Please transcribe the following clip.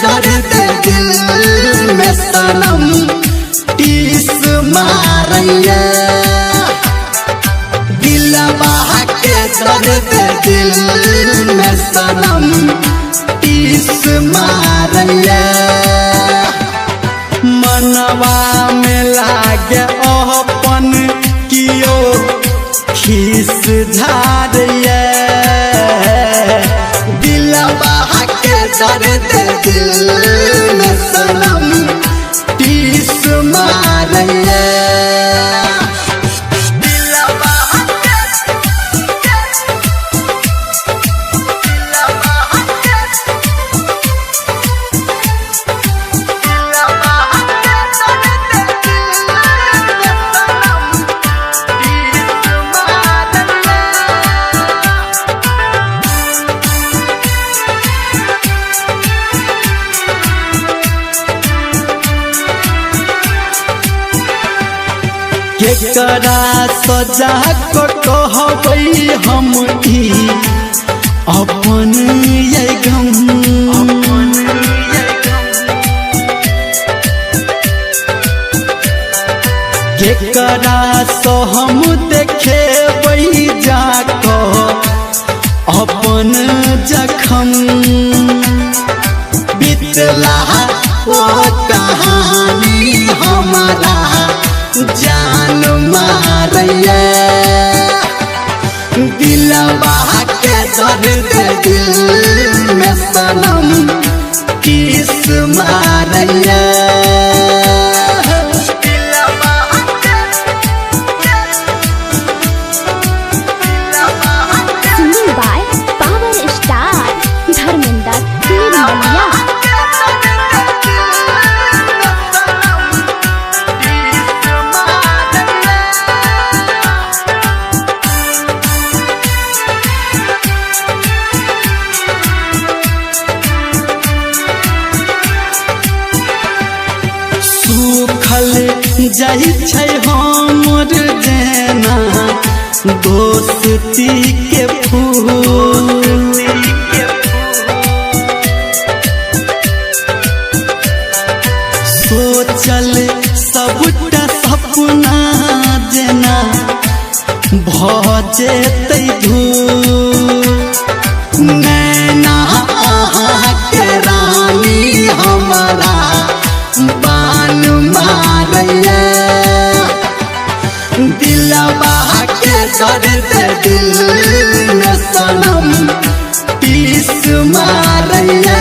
दर्द दिल में सनम टीस मारैया दिलवा के दर्द दिल में सनम टीस मारैया मनवा में लागे अपन कियो खीस झाड़िया दिलवा के दर्द दिल में सनम टीस मारैया केकरा सजा को कहबै हम अपन ये गम केकरा सो हम देखेबै जाको अपन जखम बितला ओ कहानी हमारा जान मारैया दिलवा के दर्द दिल में सनम टीस मारैया Singing by Power Star Dharmender Maliya। सूखल जाइ छै हमर जेना दोस्ती के फूल सोचल सबटा सपना जेना भ जेतै धूल नैना अहाँ के रानी हमारा बान मारैया दिलवा के दर्द दिल में सनम टीस मारैया